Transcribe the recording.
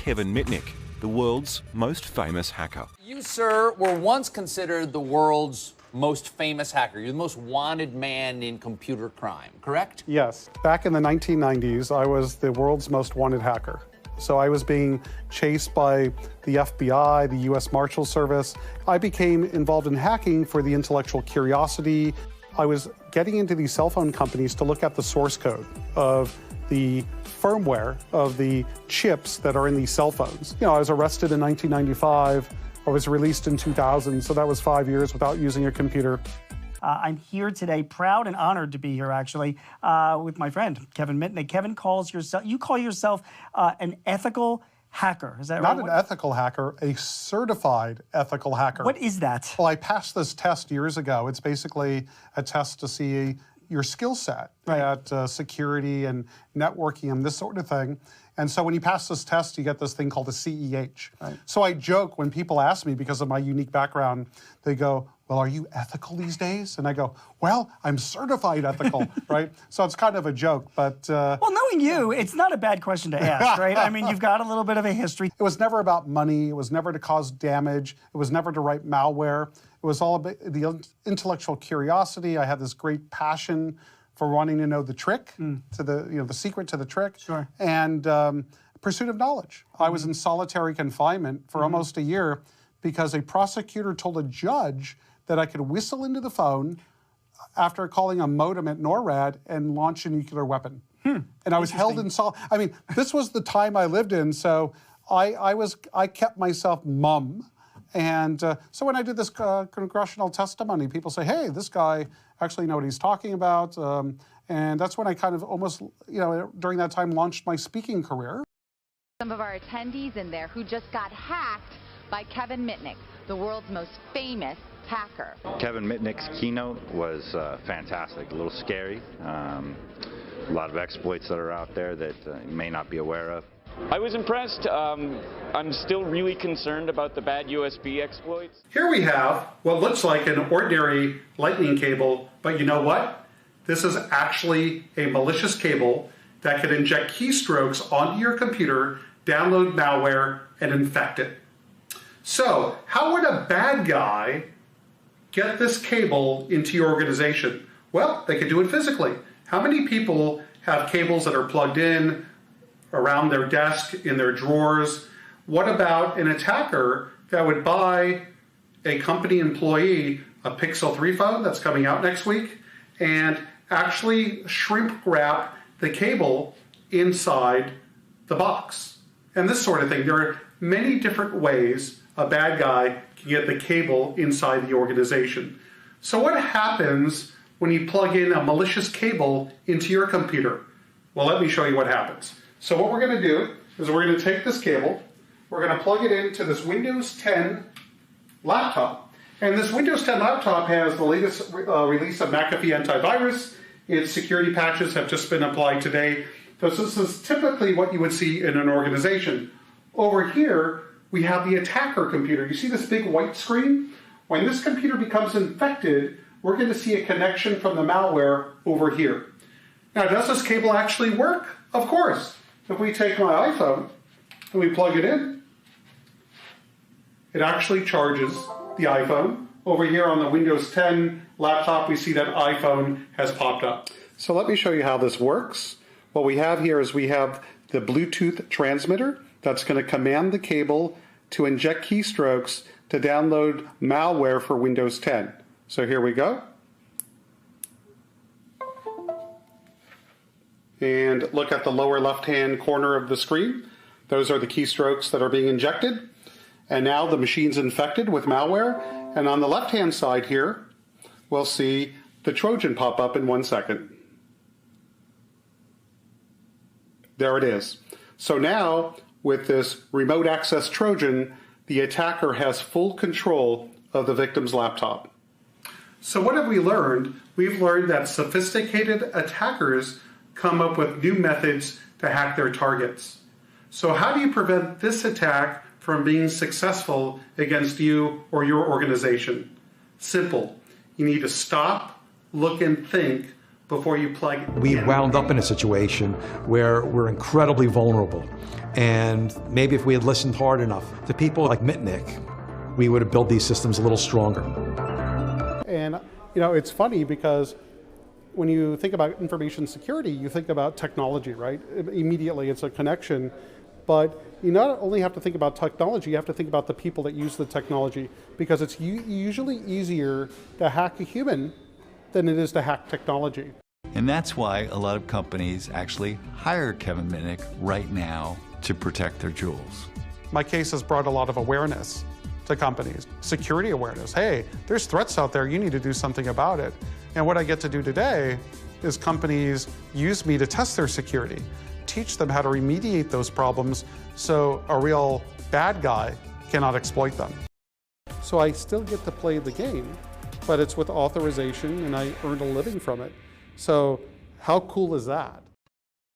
Kevin Mitnick, the world's most famous hacker. You, sir, were once considered the world's most famous hacker. You're the most wanted man in computer crime, correct? Yes. Back in the 1990s, I was the world's most wanted hacker. So I was being chased by the FBI, the U.S. Marshal Service. I became involved in hacking for the intellectual curiosity. I was getting into these cell phone companies to look at the source code of the firmware of the chips that are in these cell phones. You know, I was arrested in 1995. I was released in 2000, so that was 5 years without using a computer. I'm here today, proud and honored to be here, actually, with my friend, Kevin Mitnick. Kevin, you call yourself an ethical hacker. Is that right? Not an ethical hacker, a certified ethical hacker. What is that? Well, I passed this test years ago. It's basically a test to see your skill set at security and networking and this sort of thing. And so when you pass this test, you get this thing called a CEH. Right. So I joke when people ask me, because of my unique background, they go, well, are you ethical these days? And I go, well, I'm certified ethical, right? So it's kind of a joke, but... well, knowing you, it's not a bad question to ask, right? I mean, you've got a little bit of a history. It was never about money. It was never to cause damage. It was never to write malware. It was all about the intellectual curiosity. I had this great passion for wanting to know the trick, to the secret to the trick, sure. And pursuit of knowledge. I was in solitary confinement for almost a year because a prosecutor told a judge that I could whistle into the phone after calling a modem at NORAD and launch a nuclear weapon. And I was held in I mean, this was the time I lived in, so I kept myself mum. And so when I did this congressional testimony, people say, hey, this guy actually know what he's talking about. And that's when I kind of almost, during that time, launched my speaking career. Some of our attendees in there who just got hacked by Kevin Mitnick, the world's most famous hacker. Kevin Mitnick's Keynote was fantastic, a little scary. A lot of exploits that are out there that you may not be aware of. I was impressed. I'm still really concerned about the bad USB exploits. Here we have what looks like an ordinary lightning cable, but you know what? This is actually a malicious cable that could inject keystrokes onto your computer, download malware, and infect it. So, how would a bad guy get this cable into your organization? Well, they could do it physically. How many people have cables that are plugged in around their desk, in their drawers? What about an attacker that would buy a company employee a Pixel 3 phone that's coming out next week and actually shrink wrap the cable inside the box? And this sort of thing. There are many different ways a bad guy can get the cable inside the organization. So what happens when you plug in a malicious cable into your computer? Well, let me show you what happens. So what we're going to do is we're going to take this cable, we're going to plug it into this Windows 10 laptop. And this Windows 10 laptop has the latest release of McAfee antivirus. Its security patches have just been applied today. So this is typically what you would see in an organization. Over here, we have the attacker computer. You see this big white screen? When this computer becomes infected, we're going to see a connection from the malware over here. Now, does this cable actually work? Of course. If we take my iPhone and we plug it in, it actually charges the iPhone. Over here on the Windows 10 laptop, we see that iPhone has popped up. So let me show you how this works. What we have here is we have the Bluetooth transmitter that's going to command the cable to inject keystrokes to download malware for Windows 10. So here we go. And look at the lower left-hand corner of the screen. Those are the keystrokes that are being injected. And now the machine's infected with malware. And on the left-hand side here, we'll see the Trojan pop up in 1 second. There it is. So now, with this remote access Trojan, the attacker has full control of the victim's laptop. So what have we learned? We've learned that sophisticated attackers come up with new methods to hack their targets. So how do you prevent this attack from being successful against you or your organization? Simple. You need to stop, look, and think before you plug We in. wound up in a situation where we're incredibly vulnerable. And maybe if we had listened hard enough to people like Mitnick, we would have built these systems a little stronger. And it's funny because when you think about information security, you think about technology, right? Immediately it's a connection. But you not only have to think about technology, you have to think about the people that use the technology, because it's usually easier to hack a human than it is to hack technology. And that's why a lot of companies actually hire Kevin Mitnick right now to protect their jewels. My case has brought a lot of awareness to companies, security awareness. Hey, there's threats out there, you need to do something about it. And what I get to do today is companies use me to test their security, teach them how to remediate those problems so a real bad guy cannot exploit them. So I still get to play the game, but it's with authorization and I earn a living from it. So how cool is that?